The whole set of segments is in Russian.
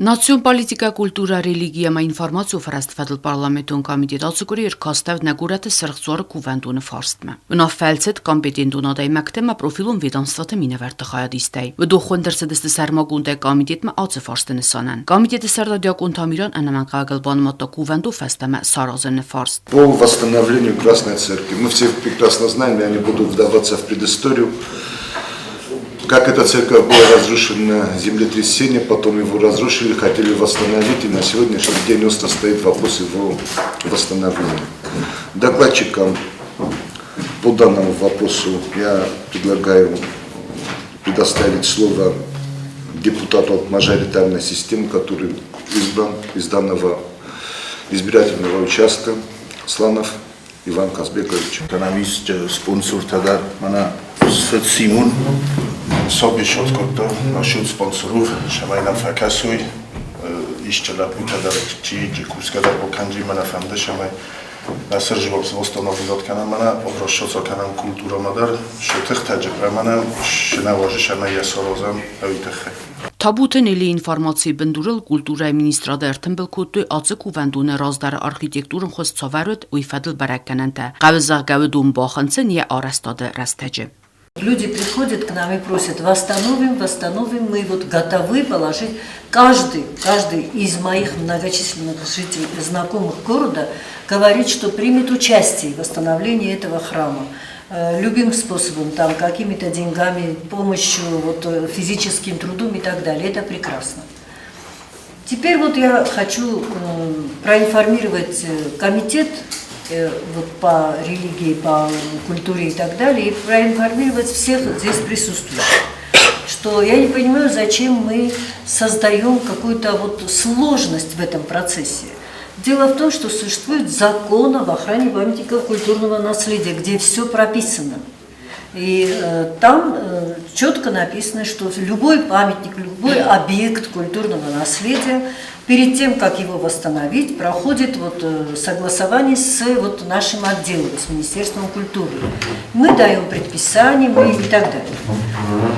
Նացիոն պոլիտիկա, կուլտուրա, ռելիգիա, ինֆորմացիա Ֆրաստվադլ parlamenton komitet ացուկուրի երկաստավ նագուրատը սրղծորը կուվանդունը ֆարստմը։ Ունաֆելցետ կոմպետենտուն ադայ մակտեմա պրոֆիլուն ведомствата минավарта խայադիստայ։ Վդոխոնդերսը դստը սարմագունդե կոմիտետմը ացը ֆարստենը սանան։ Կոմիտետը սարդադյակուն թամիրան անամանկագալբան մոտո կուվանդու фестаме саразene фарст. По восстановлению Красной Церкви. Мы все прекрасно знаем, я не буду вдаваться в предысторию. Как эта церковь была разрушена землетрясением, потом его разрушили, хотели восстановить, и на сегодняшний день остро стоит вопрос его восстановления. Докладчикам по данному вопросу я предлагаю предоставить слово депутату от мажоритарной системы, который избран из данного избирательного участка, Сланов Иван Казбекович. Симон Собишот, кто насчет спонсоров, Шамайна Факасуй, Ищела Путадарчи, Кускадар Боканджи Манафанда Шамай, Насерживал восстановил Канамана, обращался Канам культура Мадар, Шотых Таджикрамана, Шинаважи Шамай Ясорозам, Авитахай. Թաբութն էլի ինֆորմացիի բնդուրել կուլտուրայի մինիստրադերթն բլկոտու ածը կուվանդունը ռազդար արխիտեկտուրն խոսցավարոտ ու իֆադլ բարականանտա գավզաղգավը դում բախանցն է արաստադը растеджи. Люди приходят к нам и просят, восстановим, мы вот готовы положить. Каждый из моих многочисленных жителей, знакомых города говорит, что примет участие в восстановлении этого храма. Любым способом, там, какими-то деньгами, помощью, вот, физическим трудом и так далее. Это прекрасно. Теперь вот я хочу проинформировать комитет вот, по религии, по культуре и так далее, и проинформировать всех здесь присутствующих, что я не понимаю, зачем мы создаем какую-то вот сложность в этом процессе. Дело в том, что существует закон об охране памятников культурного наследия, где все прописано. И там четко написано, что любой памятник, любой объект культурного наследия, перед тем, как его восстановить, проходит вот согласование с вот нашим отделом, с Министерством культуры. Мы даем предписания и так далее.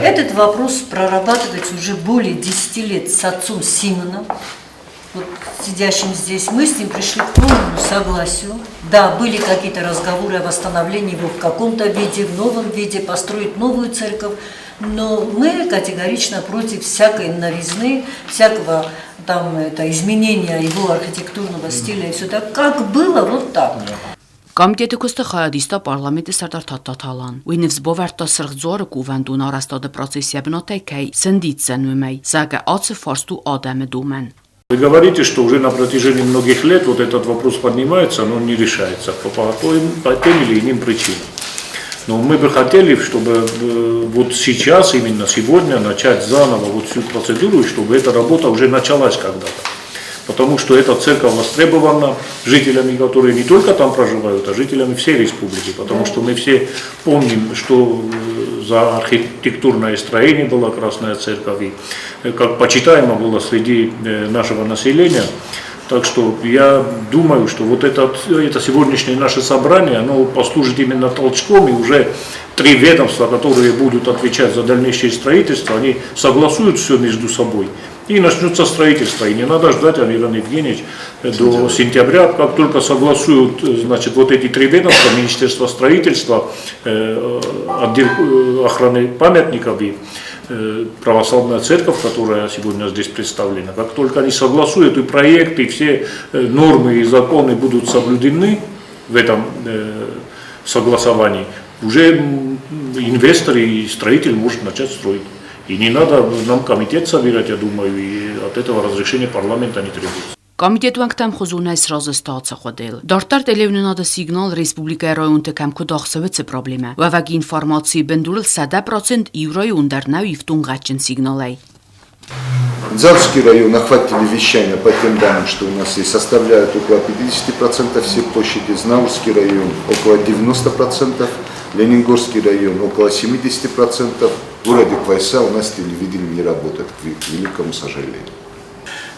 Этот вопрос прорабатывается уже более 10 лет с отцом Симоном, вот, сидящим здесь. Мы с ним пришли к полному согласию. Да, были какие-то разговоры о восстановлении его в каком-то виде, в новом виде, построить новую церковь. Но мы категорично против всякой новизны, всякого там, изменения его архитектурного стиля и все так. Как было, вот так. Կոմիտետը կոստը խայադիստա պարլամենտը սարտարտատալան, ու ինվզբովարտա սրղձորը կուվանդուն արաստադը պրոցեսիա բնոտայքայ սնդիցեն ումեյ, սակը ացը фарсту ադամը դումեն. Вы говорите, что уже на протяжении многих лет вот этот вопрос поднимается, но он не решается по тем или иным причинам. Но мы бы хотели, чтобы вот сейчас, именно сегодня, начать заново вот всю процедуру, чтобы эта работа уже началась когда-то. Потому что эта церковь востребована жителями, которые не только там проживают, а жителями всей республики. Потому что мы все помним, что за архитектурное строение была Красная Церковь, и как почитаемо было среди нашего населения. Так что я думаю, что вот это сегодняшнее наше собрание, оно послужит именно толчком, и уже 3 ведомства, которые будут отвечать за дальнейшее строительство, они согласуют все между собой. И начнется строительство. И не надо ждать, Иван Евгеньевич, до сентября. Как только согласуют, значит, вот эти 3 ведомства, Министерство строительства, отдел охраны памятников и православная церковь, которая сегодня здесь представлена, как только они согласуют, и проекты, и все нормы и законы будут соблюдены в этом согласовании, уже инвестор и строитель может начать строить. И не надо нам комитет собирать, я думаю, и от этого разрешения парламента не требуется. Կոմիտետու անգամ խոզուն այս ռազը ստացը խոդել։ Դարտար տելևնունադը սիգնալ ռեսպուբլիկայի ռոյունտը կամքու դախսվեցը պրոբլեմը։ Վավագի ինформации բնդուրել 100% еврои ундернау и в тунгачен сигналай. Дзавский район охватили вещания по тем данным, что у нас есть, составляют около 50% всей площади, Знаурский район около 90%, Ленингорский район около 70%, в городе Квайса у нас телевидение не работает, к великому сожалению.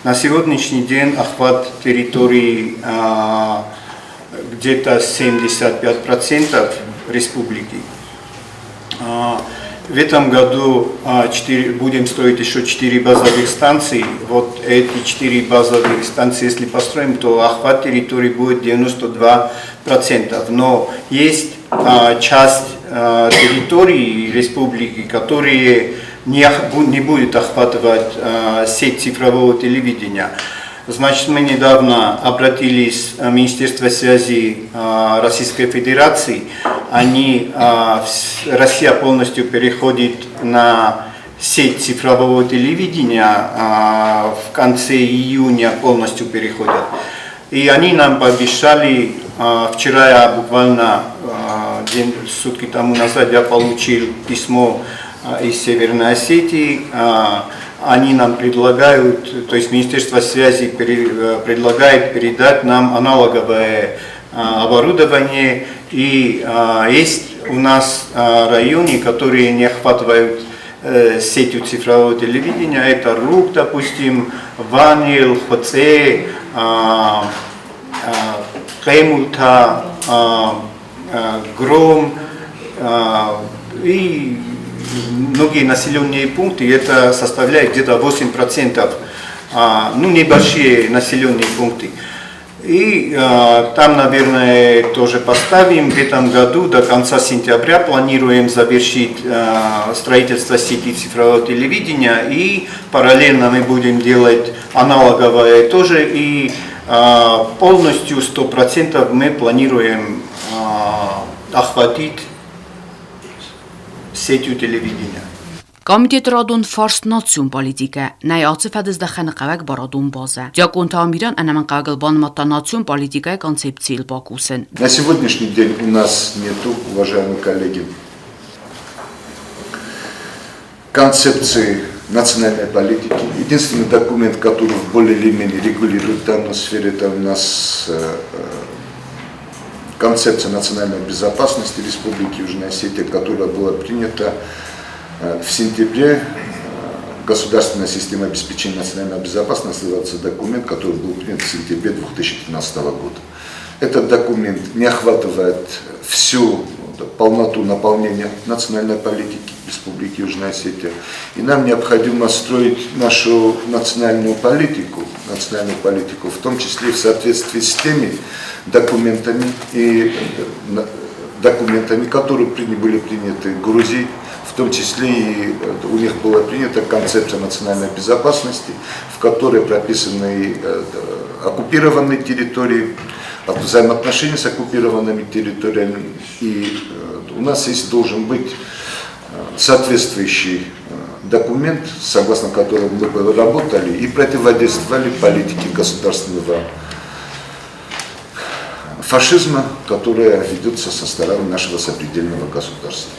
На сегодняшний день охват территории где-то 75% республики. В этом году будем строить еще 4 базовых станции. Вот эти 4 базовых станции, если построим, то охват территории будет 92%. Но есть часть территории республики, которые не будет охватывать сеть цифрового телевидения. Значит, мы недавно обратились в Министерство связи Российской Федерации. Россия полностью переходит на сеть цифрового телевидения, в конце июня полностью переходят. И они нам пообещали, вчера я буквально сутки тому назад я получил письмо из Северной Осетии. Они нам предлагают, то есть Министерство связи предлагает передать нам аналоговое оборудование. И есть у нас районы, которые не охватывают сетью цифрового телевидения. Это Рук, допустим, Ванил, Хоце, Кемута, Гром и многие населенные пункты. Это составляет где-то 8%, небольшие населенные пункты. И там, наверное, тоже поставим. В этом году до конца сентября планируем завершить строительство сети цифрового телевидения. И параллельно мы будем делать аналоговое тоже. И полностью 100% мы планируем охватить сетью телевидения. Կոմիտետ ռադուն ֆարսնացիոն պոլիտիկա նայածը ֆադզդախան qavak բարադուն բազա Ջակոնտամիրան անամանկագլբան մատանացիոն պոլիտիկայի կոնցեպցիլ Бакусен. На сегодняшний день у нас нету, уважаемые коллеги, концепции национальной политики. Единственный документ, который более или менее регулирует данную сферу, это у нас концепция национальной безопасности Республики Южная Осетия, которая была принята в сентябре. Государственная система обеспечения национальной безопасности называется документ, который был принят в сентябре 2013 года. Этот документ не охватывает всю полноту наполнения национальной политики Республики Южная Осетия. И нам необходимо строить нашу национальную политику, в том числе в соответствии с теми документами, которые были приняты в Грузии. В том числе и у них была принята концепция национальной безопасности, в которой прописаны оккупированные территории, взаимоотношения с оккупированными территориями. И у нас должен быть соответствующий документ, согласно которому мы работали и противодействовали политике государственного фашизма, которая ведется со стороны нашего сопредельного государства.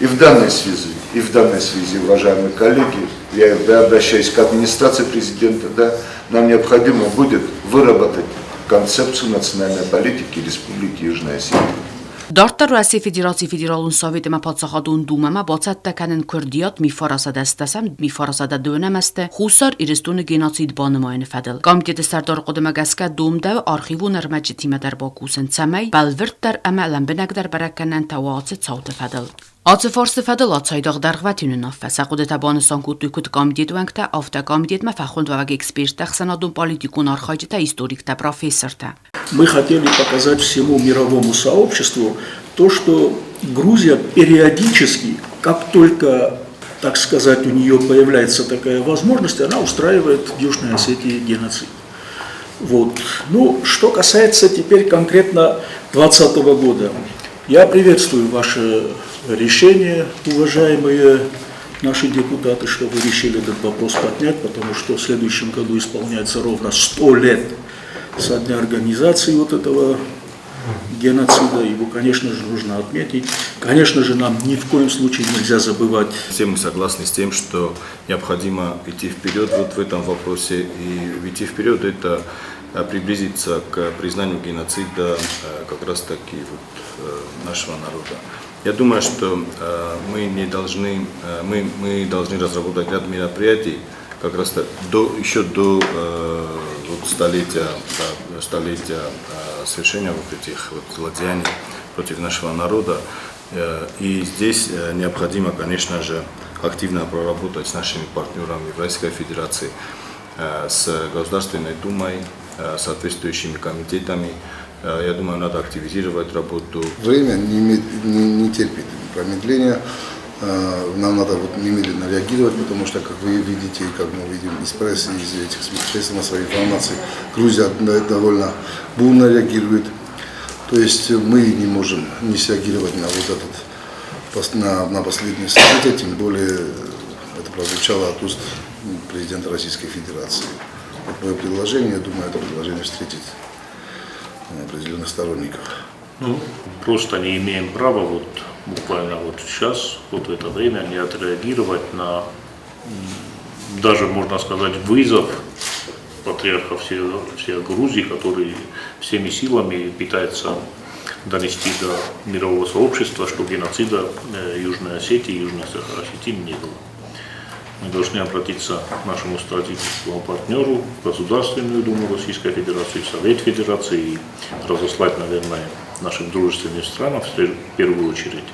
И в данной связи, уважаемые коллеги, я обращаюсь к администрации президента, нам необходимо будет выработать концепцию национальной политики Республики Южная Осетия. Դարտար Ռասի Ֆեդերացի Ֆեդերալուն Սովետը մապացախադուն դումամա բացատ տականն քրդիատ մի ֆարասադաստասամ մի ֆարասադա դոնամաստ խուսար իրստունը գենոցիդ բանմայն ֆադել կոմիտետը սարտոր կոդմագասկա դումդա արխիվուն արմաջի թիմադար Բակուսն ցամայ բալվրտար ամալան բնակդար բարականան տավացը ցաուտը ֆադել Ացը ֆորսը ֆադել ացայդաղ դարղվատյունն աֆսակուդետա բանսան կուտուկուտ կոմիտետուանքտա ավտակոմիտետմա ֆախունդ վավագ էքսպերտ տախսանադուն պոլիտիկուն արխայջտա историк-та профессор-та Мы хотели показать всему мировому сообществу то, что Грузия периодически, как только, так сказать, у нее появляется такая возможность, она устраивает в Южной Осетии геноцид. Вот. Ну, что касается теперь конкретно 2020 года, я приветствую ваше решение, уважаемые наши депутаты, что вы решили этот вопрос поднять, потому что в следующем году исполняется ровно 100 лет со дня организации вот этого геноцида. Его, конечно же, нужно отметить. Конечно же, нам ни в коем случае нельзя забывать. Все мы согласны с тем, что необходимо идти вперед вот в этом вопросе. И идти вперед – это приблизиться к признанию геноцида как раз таки нашего народа. Я думаю, что мы должны разработать ряд мероприятий, как раз еще до столетия совершения вот этих злодеяний против нашего народа. И здесь необходимо, конечно же, активно проработать с нашими партнерами в Российской Федерации, с Государственной Думой, соответствующими комитетами. Я думаю, надо активизировать работу. Время не терпит промедления. Нам надо немедленно реагировать, потому что, как вы видите, и как мы видим из прессы, из этих средств массовой информации, Грузия довольно бурно реагирует. То есть мы не можем не среагировать на на последние события, тем более это прозвучало от уст президента Российской Федерации. Вот мое предложение, я думаю, это предложение встретит определенных сторонников. Ну, просто не имеем права буквально сейчас, в это время, не отреагировать на, даже можно сказать, вызов патриарха всей Грузии, который всеми силами пытается донести до мирового сообщества, что геноцида Южной Осетии и Южной Осетии не было. Мы должны обратиться к нашему стратегическому партнеру, в Государственную Думу Российской Федерации, в Совет Федерации и разослать, наверное, нашим дружественным странам в первую очередь.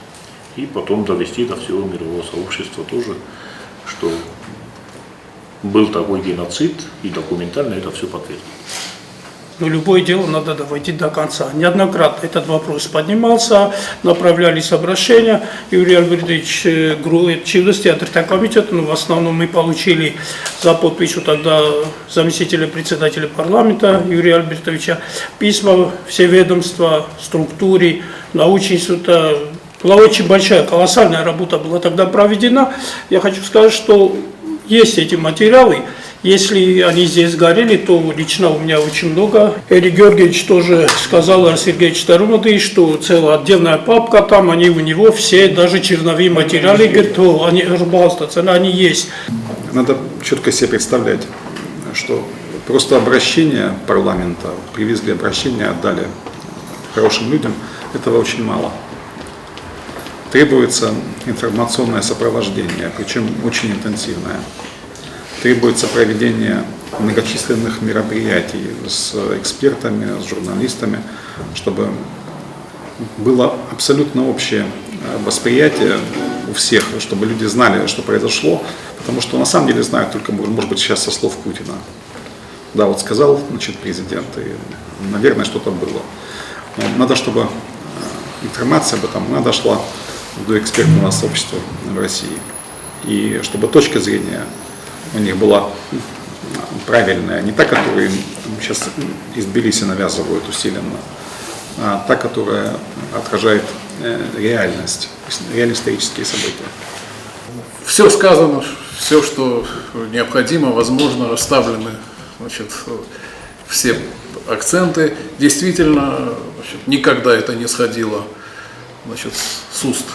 И потом довести до всего мирового сообщества тоже, что был такой геноцид, и документально это все подтвердить. Но любое дело надо доводить до конца. Неоднократно этот вопрос поднимался, направлялись обращения. Юрий Альбертович Чивности, Атрита комитета, в основном мы получили за подписью тогда заместителя председателя парламента Юрия Альбертовича письма все ведомства, структуре, научный институт. Была очень большая, колоссальная работа была тогда проведена. Я хочу сказать, что есть эти материалы. Если они здесь горели, то лично у меня очень много. Эрик Георгиевич тоже сказал, Арсений Сергеевич Тарумады, что целая отдельная папка, там они у него все, даже черновые материалы, говорит, они есть. Надо четко себе представлять, что просто обращение парламента, привезли обращение, отдали хорошим людям, этого очень мало. Требуется информационное сопровождение, причем очень интенсивное. Требуется проведение многочисленных мероприятий с экспертами, с журналистами, чтобы было абсолютно общее восприятие у всех, чтобы люди знали, что произошло, потому что на самом деле знают только, может быть, сейчас со слов Путина. Да, вот сказал, президент, и, наверное, что-то было. Но надо, чтобы информация об этом дошла до экспертного сообщества в России, и чтобы точка зрения у них была правильная, не та, которую сейчас из Тбилиси навязывают усиленно, а та, которая отражает реальность, реальные исторические события. Все сказано, все, что необходимо, возможно, расставлены все акценты. Действительно, никогда это не сходило с уст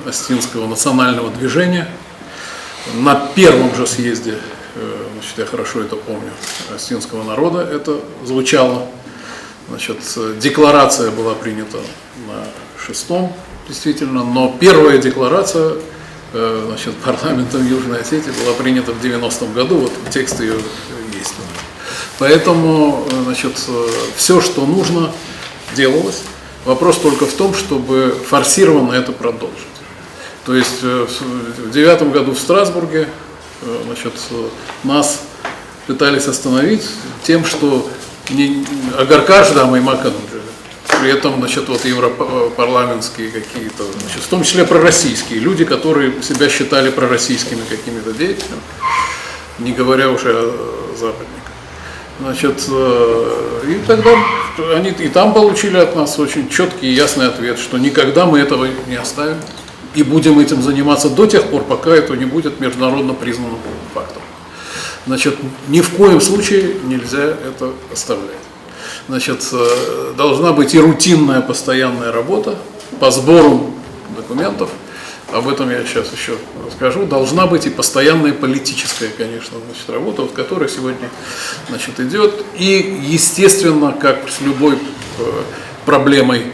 Остинского национального движения. На первом же съезде, я хорошо это помню, Остинского народа это звучало. Декларация была принята на 6-м, действительно, но первая декларация парламентом Южной Осетии была принята в 90-м году, вот текст ее есть. Поэтому, все, что нужно, делалось. Вопрос только в том, чтобы форсированно это продолжить. То есть в 9 году в Страсбурге нас пытались остановить тем, что Агаркаш, да, и Макануджи, при этом европарламентские какие-то, в том числе пророссийские люди, которые себя считали пророссийскими какими-то деятелями, не говоря уже о западниках. И тогда они и там получили от нас очень четкий и ясный ответ, что никогда мы этого не оставим. И будем этим заниматься до тех пор, пока это не будет международно признанным фактом. Ни в коем случае нельзя это оставлять. Должна быть и рутинная постоянная работа по сбору документов. Об этом я сейчас еще расскажу. Должна быть и постоянная политическая, конечно, работа, которая сегодня идет. И, естественно, как с любой проблемой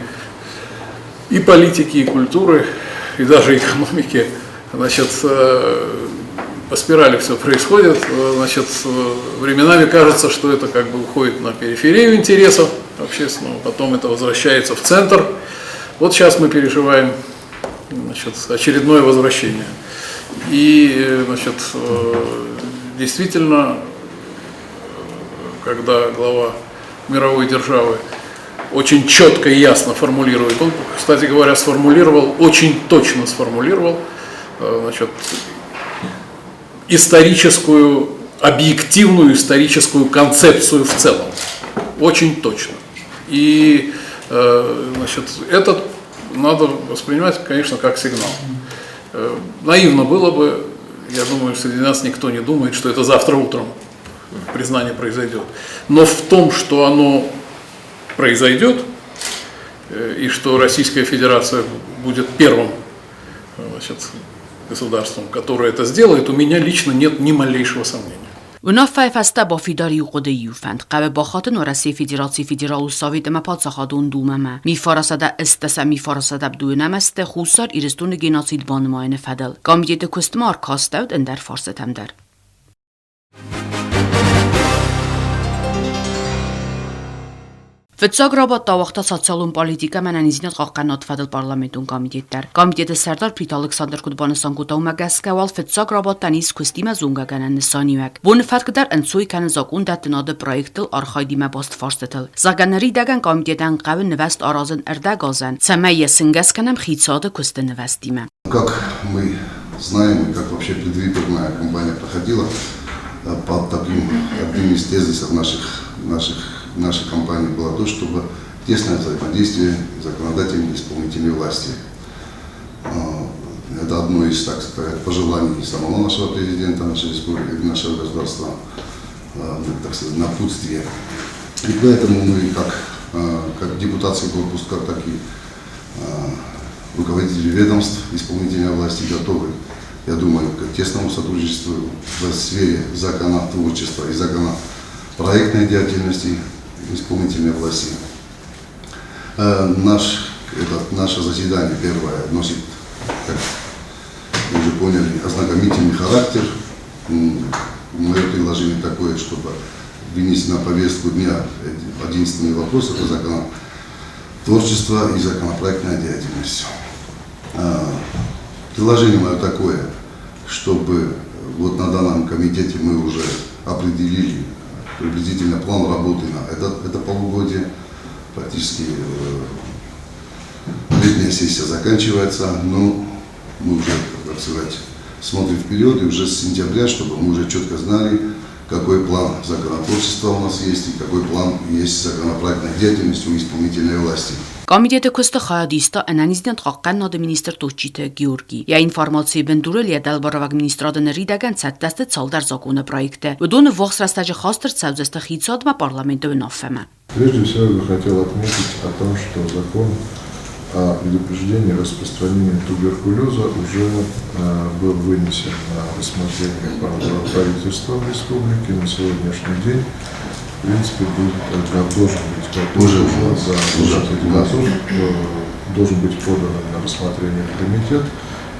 и политики, и культуры, и даже экономики, по спирали все происходит. Временами кажется, что это уходит на периферию интересов общественного, потом это возвращается в центр. Вот сейчас мы переживаем значит, очередное возвращение. И, значит, действительно, когда глава мировой державы очень четко и ясно формулирует, он, кстати говоря, очень точно сформулировал, значит, объективную историческую концепцию в целом. Очень точно. И, значит, это надо воспринимать, конечно, как сигнал. Наивно было бы, я думаю, среди нас никто не думает, что это завтра утром признание произойдет. Но в том, что оно произойдет, и что Российская Федерация будет первым, значит, государством, которое это сделает, у меня лично нет ни малейшего сомнения. ونافع فسته با فیداری و قده یوفند قبل با خاطن و رسی فیدراتسی فیدرال و ساوید ما پادساخادون دومه میفارسده استسه میفارسده بدو نمسته خوصار ایرستون گیناسید بانماین فدل گامیت کستمار کاستود اندر فارستم در Վեցագրաբատ տավախտա սոցիալում պոլիտիկա mənənիզինət qaqqannat fədil parlamentun komitetlər. Komiteti Sərdar Prit Aleksandr Kudbanısan qutavma qəskəval Vetsagраbat təniz küstime zunga gənən nisaniyək. Bunu fədqdər ənsuy kəni zakun dətinadı proyektil arxaydimə bast farstətil. Zagənəri dəgən komitetən qəvin nivəst arazın ərdə qazən. Səməyyə singəskənəm xitsadı küstə nivəstime. Как мы знаем, и как вообще предвыборная кампания проходила, под одним из тезисов нашей кампании было то, чтобы тесное взаимодействие законодательной и исполнительной власти. Это одно из, так сказать, пожеланий самого нашего президента, нашей республики, нашего государства, так сказать, напутствие. И поэтому мы, как депутатский корпус, так и руководители ведомств исполнительной власти готовы, я думаю, к тесному сотрудничеству в сфере законотворчества и законопроектной деятельности исполнительной власти. Наше заседание первое носит, как вы уже поняли, ознакомительный характер. Мое предложение такое, чтобы вынести на повестку дня единственный вопрос, это законотворчество и законопроектная деятельность. Предложение мое такое, чтобы вот на данном комитете мы уже определили приблизительно план работы на это полугодие. Практически летняя сессия заканчивается, но мы уже, так сказать, смотрим вперед, и уже с сентября, чтобы мы уже четко знали, какой план законотворчества у нас есть и какой план есть законопроектной деятельности у исполнительной власти. Komiteti küstü xayadista ənənizdən qaqqannadı minister Toçite Georgi. Ya informasiya bendurul ya dalbaravag ministradın ridəgən çətdəstə çaldar zakonu proyekte. Udunu vox rastacı xastır çavzəstə xitsatma parlamentu vnafəmə. Прежде всего, я бы хотел отметить о том, что закон о предупреждении распространения туберкулеза уже был вынесен на рассмотрение правительства республики на сегодняшний день. В принципе, должен быть подан на рассмотрение в комитет,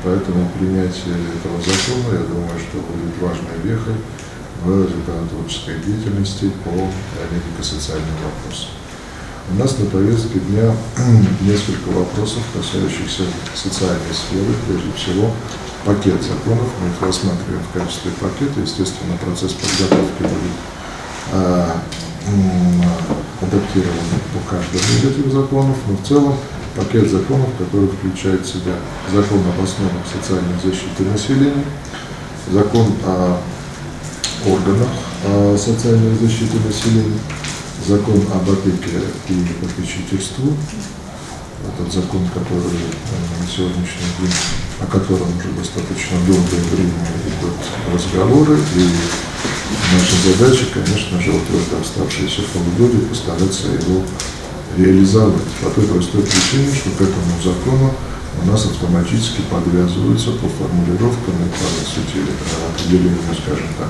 поэтому принятие этого закона, я думаю, что будет важной вехой в законотворческой деятельности по медико-социальным вопросам. У нас на повестке дня несколько вопросов, касающихся социальной сферы, прежде всего пакет законов, мы их рассматриваем в качестве пакета, естественно, процесс подготовки будет адаптирован по каждому из этих законов, но в целом пакет законов, который включает в себя закон об основах социальной защиты населения, закон о органах социальной защиты населения, закон об опеке и попечительстве, этот закон, который на сегодняшний день, о котором уже достаточно долгое время идут разговоры, и наша задача, конечно же, вот в это оставшееся полугодие постараться его реализовать. По той простой причине, что к этому закону у нас автоматически подвязываются по формулировкам и по сути определению, скажем так,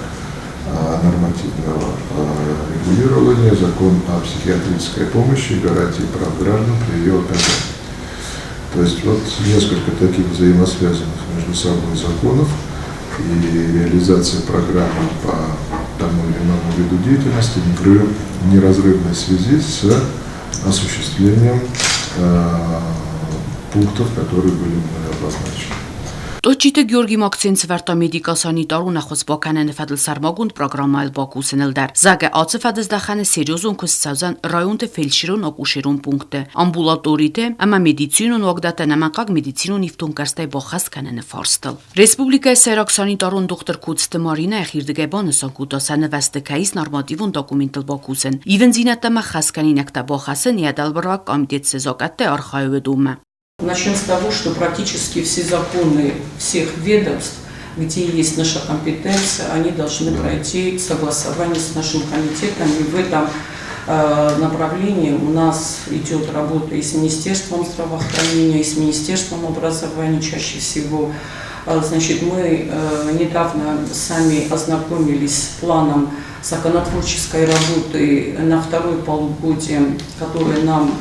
нормативного регулирования, закон о психиатрической помощи, гарантии прав граждан при ее оказании. То есть вот несколько таких взаимосвязанных между собой законов и реализация программы по тому или иному виду деятельности в неразрывной связи с осуществлением пунктов, которые были мной обозначены. Տոչիտը Գյորգի Մակցին Սվերտամեդիկասանի տարունախոս բոքանը նվադել սարմագունդ պրոգրամայել բակուսն էլ դար։ Զագը ացվադыз դախանը սերյոզուն կսցազան ռայոնտը ֆելշիրուն օկուշիրուն պունկտը։ Ամբուլատորիտը ամա մեդիցինուն օգդատը նամակակ մեդիցինուն իվտուն կաստայ բոխաս կանանը ֆարստել։ Ռեսպուբլիկայի սերաքսանի տարուն դոկտոր Կուծտը Մարինա Խիրդգեբանը սանկուտասանը վաստկայիս նորմատիվուն դոկումենտել բակուսն։ Իվենզինատամա խասկանին ակտա բոխասը նիադալբրակ կոմիտետ սեզոկատը արխայովեդումը։ Начнем с того, что практически все законы всех ведомств, где есть наша компетенция, они должны пройти согласование с нашим комитетом. И в этом направлении у нас идет работа и с Министерством здравоохранения, и с Министерством образования чаще всего. Значит, мы недавно сами ознакомились с планом законотворческой работы на второе полугодие, которое нам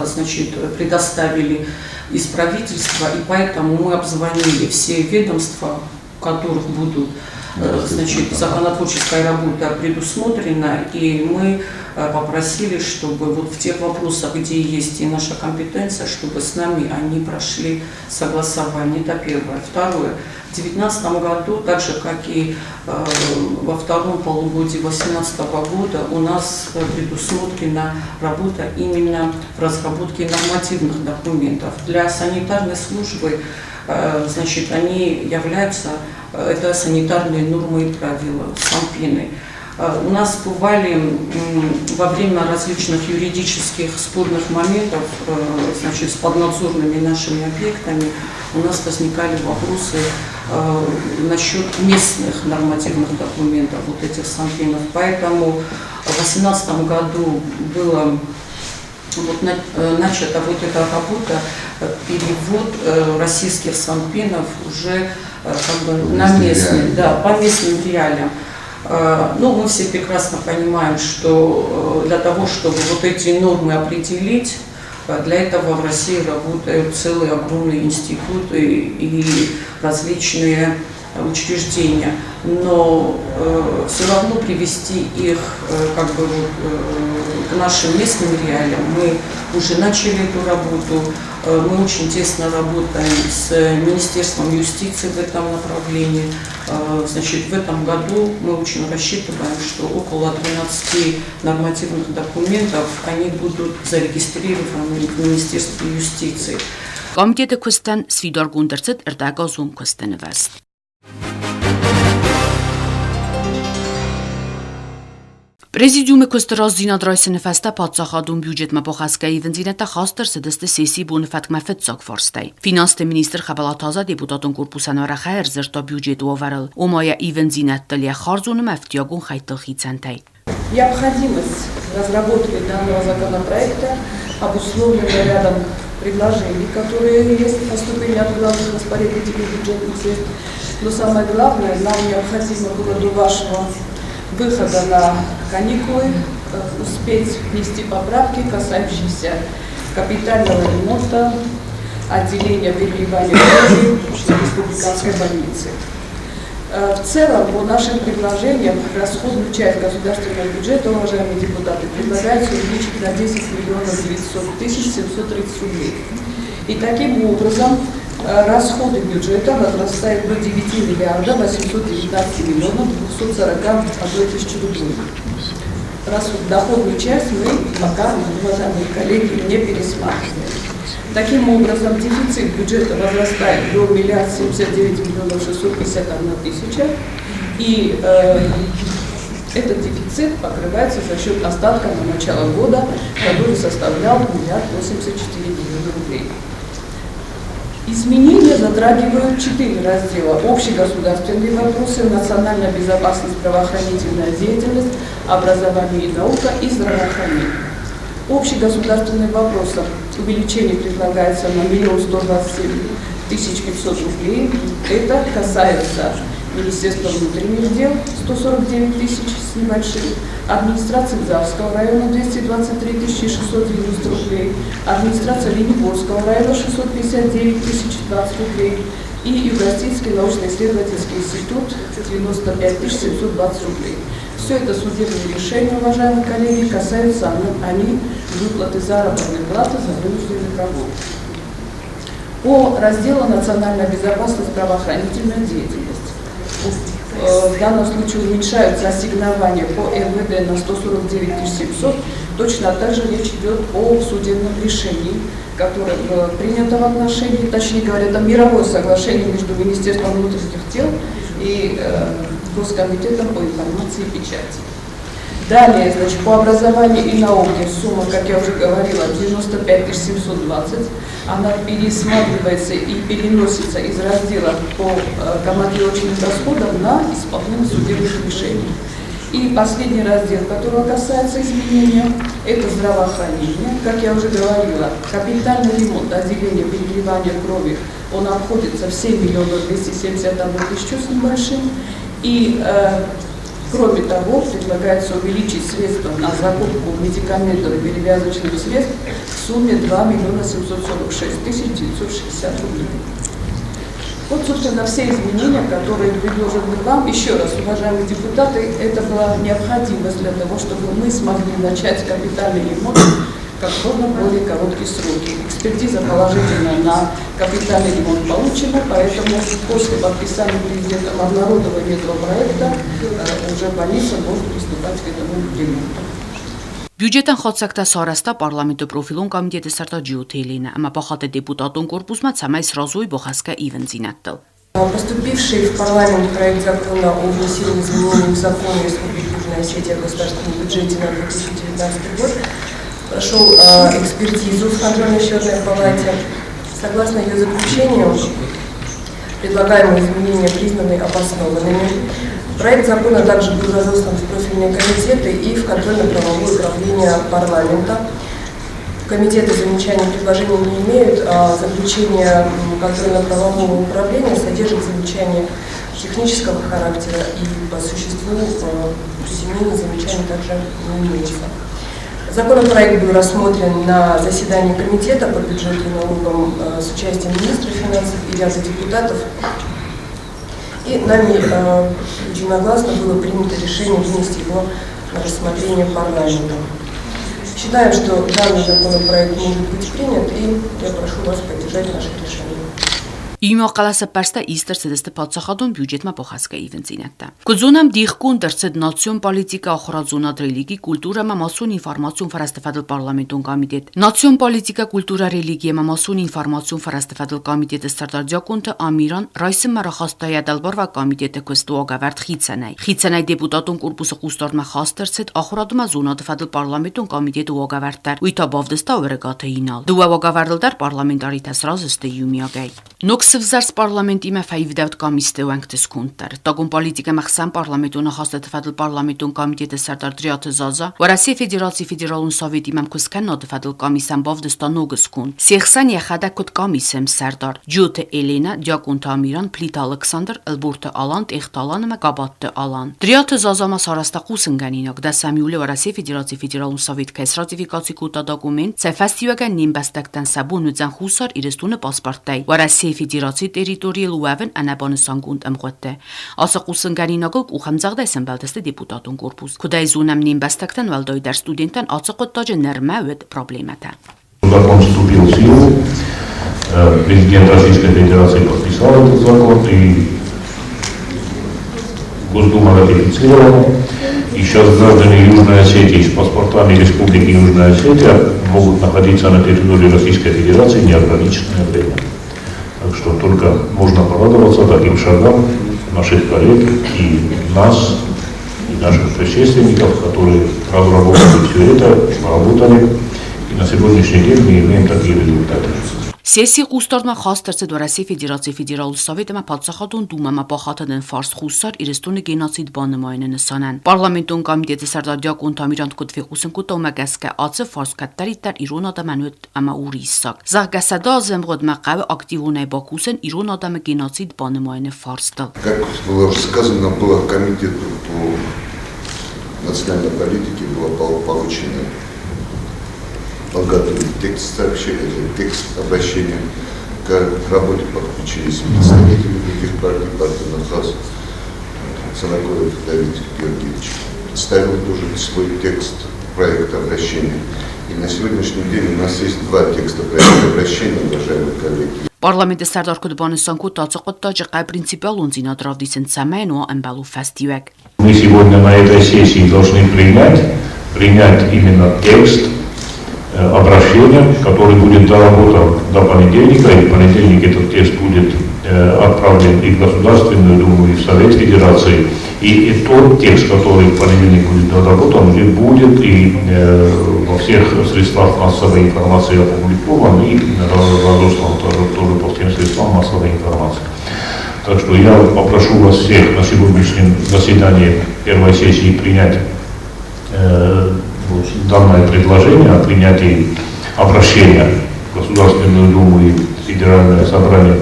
значит, предоставили из правительства, и поэтому мы обзвонили все ведомства, в которых будут, значит, законотворческая работа предусмотрена, и мы попросили, чтобы вот в тех вопросах, где есть и наша компетенция, чтобы с нами они прошли согласование. Это первое. Второе. В 2019 году, так же как и во втором полугодии 2018 года, у нас предусмотрена работа именно в разработке нормативных документов. Для санитарной службы, значит, они являются, это санитарные нормы и правила, санпины. У нас бывали во время различных юридических спорных моментов, значит, с поднадзорными нашими объектами, у нас возникали вопросы насчет местных нормативных документов, вот этих санпинов. Поэтому в 2018 году было вот начата вот эта работа, перевод российских санпинов уже как бы на местные, да, по местным реалиям. Ну, мы все прекрасно понимаем, что для того, чтобы вот эти нормы определить, для этого в России работают целые огромные институты и различные учреждения. Но все равно привести их как бы к нашим местным реалиям. Мы уже начали эту работу. Мы очень тесно работаем с Министерством юстиции в этом направлении. Значит, в этом году мы очень рассчитываем, что около 13 нормативных документов они будут зарегистрированы в Министерстве юстиции. Կոմիտետը քստան Սվիդար գունդերցet ըրտագազում քստանվաստ։ Prezidiume քստրոզ զինադրայսը նվաստա պատսախադում բյուջետ մապոխասկայի վնձինետա խաստր սդստը սեսի բունվատ կմաֆետ ծոքվորստայ։ Ֆինանսը министр խավալաթազա դեպուտատուն կորպուսանորախայր զրտո բյուջետ ուավարել, ομայա իվնձինատ տլիա խարզունը մավտիագուն խայտլ խիցանտայ։ Необходимость разработки данного законопроекта обусловлена рядом предложений, которые поступили от главных распорядителей бюджетных средств. Но самое главное, нам необходимо было до вашего выхода на каникулы успеть внести поправки, касающиеся капитального ремонта отделения переливания крови республиканской больницы. В целом, по нашим предложениям, расходную часть государственного бюджета, уважаемые депутаты, предлагается увеличить на 10 миллионов 900 тысяч 730 рублей. И таким образом расходы бюджета возрастают до 9 миллиардов 819 миллионов 241 тысячи рублей. Доходную часть мы пока, уважаемые коллеги, не пересматриваем. Таким образом, дефицит бюджета возрастает до 1 миллиард 79 миллионов 651 тысяча, и этот дефицит покрывается за счет остатка на начало года, который составлял 1 миллиард 84 миллиона рублей. Изменения затрагивают 4 раздела: общегосударственные вопросы, национальная безопасность, правоохранительная деятельность, образование и наука и здравоохранение. Общегосударственные вопросы увеличение предлагается на 1 127 500 рублей. Это касается Министерства внутренних дел 149 тысяч с небольшим, администрации Завского района 223 690 рублей, администрация Лениборского района 659 020 рублей и Юго-Российский научно-исследовательский институт 95 720 рублей. Все это судебные решения, уважаемые коллеги, касаются они выплаты заработной платы за вынужденных работ. По разделу «Национальная безопасность, правоохранительная деятельность». В данном случае уменьшаются ассигнования по МВД на 149 700. Точно так же речь идет о судебном решении, которое было принято в отношении, точнее говоря, это мировое соглашение между Министерством внутренних дел и Госкомитетом по информации и печати. Далее, значит, по образованию и науке сумма, как я уже говорила, 95 720. Она пересматривается и переносится из раздела по командировочным расходам на исполнение судебных решений. И последний раздел, которого касается изменения, это здравоохранение. Как я уже говорила, капитальный ремонт отделения переливания крови, он обходится в 7 271 000 с небольшим. И кроме того, предлагается увеличить средства на закупку медикаментов и перевязочных средств в сумме 2 746 960 рублей. Вот, собственно, все изменения, которые предложены вам. Еще раз, уважаемые депутаты, это была необходимость для того, чтобы мы смогли начать капитальный ремонт как можно более короткие сроки. Экспертиза положительная на капитальный ремонт получена, поэтому после подписания президентом обнародования этого проекта уже больница может приступать к этому ремонту. Բյուջետան խոցակտա սարաստա պարլամենտը պրոֆիլոն կոմիտետը սարտա ջիութեյլինը, ама пахате депутатон корпусма цамай сразу и бохаска ивензинаттал. Поступивший в парламент проект закона о внесении изменений в закон Республики Южная Осетия о государственном бюджете на 2019 год прошел экспертизу в контрольно-счетной палате. Согласно ее заключению, предлагаемые изменения признаны обоснованными. Проект закона также был разослан в профильные комитеты и в контрольно-правовое управление парламента. Комитеты замечаний и предложений не имеют, а заключение контрольно-правового управления содержит замечания технического характера и по существу изменений замечаний также не имеется. Законопроект был рассмотрен на заседании комитета по бюджету и налогам с участием министра финансов и ряда депутатов. И нами единогласно было принято решение вынести его на рассмотрение парламента. Считаем, что данный законопроект может быть принят, и я прошу вас поддержать наше решение. Իմո qalasa պարստա իստր սդստը պատսախադուն բյուջետ մա փոխասկա իվենցինատա։ Կուզոնամ դիխկուն դրցդ նացիոն պոլիտիկա ախորազոնադրելիգի կուլտուրա մամասուն ինֆորմացիոն ֆարաստեֆադլ պարլամենտոն կոմիտետ։ Նացիոն պոլիտիկա կուլտուրա ռելիգիա մամասուն ինֆորմացիոն ֆարաստեֆադլ կոմիտետը ստարտարդյակոնտը ամիրան ռայսը մարախաստայա դալբարվա կոմիտետը կստուոգավարտ խիցանայ։ Խիցանայ դեպուտատոն կորպուսը խուստորմա խաստերցետ ախորադումա զոնադֆադլ պարլամենտոն կոմիտետը ուոգավարտար։ Ույտաբավդստա օրեգաթը ինալ։ Դուավոգավարդլդար պարլամենտարի տասրազստը յումիագայ։ Նոքսվզարս պարլամենտի մա ֆայվդավտ կոմիստե ուանքտես կունտար։ Տագուն պոլիտիկա մախսան պարլամենտոնը հաստատվադլ պարլամենտոն կոմիտետը սարտարդրիաթը զազա, Վարասիա Ֆեդերացիա Ֆեդերալուն Սովետի մամ կուսկան նոդվադլ կոմիսան բավդստանոգս կուն։ Սեխսան յախադակոտ կոմիսեմ սարտար։ Ջութը Էլենա, Դյակոնտա Ամիրան, Փլիտ Ալեքսանդր, Ըլբուրտը Ալան, Տեխտալանը մա Կաբատտը Ալան։ Դրիաթը զազամա սարաստախուսն գանինակ, դա Սամյուլը Վարասիա Ֆեդերացիա Ֆեդերալուն Սովետ կայս ռատիֆիկացի կուտա դոկումենտ, սեֆաստիվական նիմբաստակտան սաբուն ու ձան խուսար իրստունը պասպարտայ։ Վարասիա Ֆեդերացիա տերիտորիալ ուավեն անաբանսանգունդ ըմղոտե։ Ասակուսն գանինակոկ ու խմձաղդայսն բալդստե դեպուտատոն կորպուս։ Քուդայզունամ նիմբաստակտան վալդոյդար ստուդենտան ացակոտտաջը նրմավետ проблемата. Закон вступил в силу, президент Российской Федерации подписал этот закон и Госдума ратифицировала. И сейчас граждане Южной Осетии с паспортами Республики Южная Осетия могут находиться на территории Российской Федерации неограниченное время. Так что только можно порадоваться таким шагам наших коллег и нас, и наших предшественников, которые разработали все это, поработали. И на сегодняшний день мы имеем такие результаты. Սեսի խուստորմա խաստերցը Վարասիա Ֆեդերացիա Ֆեդերալու Սովետը մա պատսախատուն դումա մա պախատն ֆարս խուսար իրստունը գենոցիդ բանմայնը նսանան։ Պարլամենտոն կոմիտետը սարտարդյակոն թամիրանտ կուտվի ուսնկուտո մագասկա ացը ֆարս կատարիտար իրոն ադամանուտ ամա ուրիսակ։ Զարգասադա զեմղոդ մaqավը ակտիվունայ բակուսեն իրոն ադամը գենոցիդ бանմայնը фарстал. Как было уже сказано, было комитету по национальной политике было поручено подготовить текст сообщения, текст обращения. К работе подключились представители других партий, партии НАХАС, Санакоев Давид Георгиевич. представил тоже свой текст проекта обращения. И на сегодняшний день у нас есть два текста проекта обращения, уважаемые коллеги. Parlamenti Serdar Kudbanisyan Кутацокоттаджи кай принципиал он зинадравдисен цамэно эмбалу фестивек. Мы сегодня на этой сессии должны принять именно текст обращения, который будет доработан до понедельника, и в понедельник этот текст будет отправлен и в Государственную Думу, и в Совет Федерации. И тот текст, который в понедельник будет доработан, уже будет и во всех средствах массовой информации опубликован, и разослан тоже по всем средствам массовой информации. Так что я попрошу вас всех на сегодняшнем заседании первой сессии принять данное предложение о принятии обращения в Государственную Думу и Федеральное собрание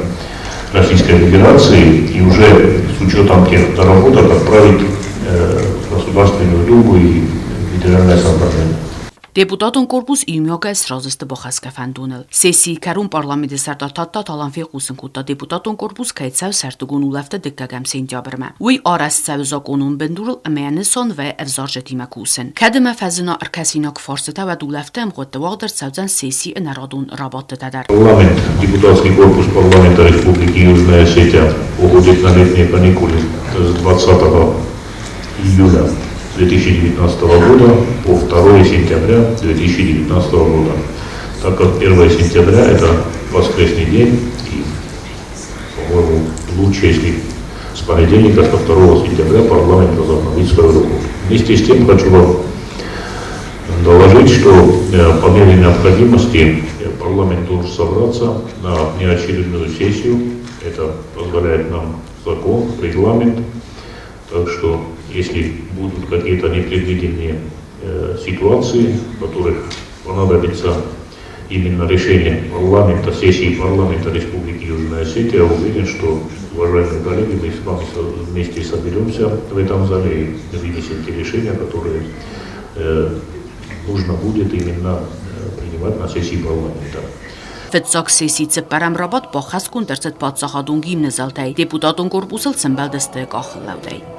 Российской Федерации и уже с учетом тех доработок отправить в Государственную Думу и Федеральное собрание. Deputatun korpus իմյոգը սրազստը բոխասկաֆանդունել։ Սեսի քարուն պարլամենտի սարտատատա տալանֆի խուսնկուտա deputatun korpus կայցավ սարտուգուն ուլավտը դկկամ սենտյաբրմա։ Ուի արասցավ զակոնուն բնդուրլ ամյանison və əvzarjətiməkուսın։ Kədimə fəzina arkəsinak форсета və dulaftəm qotdavaqdır savzan sesi народун работы тадар. Парламент, депутатский корпус парламента Республики Южная Осетия уходит на летние каникулы с 20 июля 2019 года по 2 сентября 2019 года, так как 1 сентября это воскресный день, и, по-моему, лучше, если с понедельника, со 2 сентября парламент возобновит свою работу. Вместе с тем хочу вам доложить, что по мере необходимости парламент должен собраться на неочередную сессию. Это позволяет нам закон, регламент. Так что, если будут какие-то непредвиденные ситуации, в которых понадобится именно решение парламента, сессии парламента Республики Южная Осетия, я уверен, что, уважаемые коллеги, мы с вами вместе соберемся в этом зале и вынесем те решения, которые нужно будет именно принимать на сессии парламента. Ֆեցակ սեսիցը պարամրաբատ բախասկուն դրծետ պատսախադուն գիմնը զալտայ, դեպուտատուն կորպուսել ծնբալդստը կախլավդայ։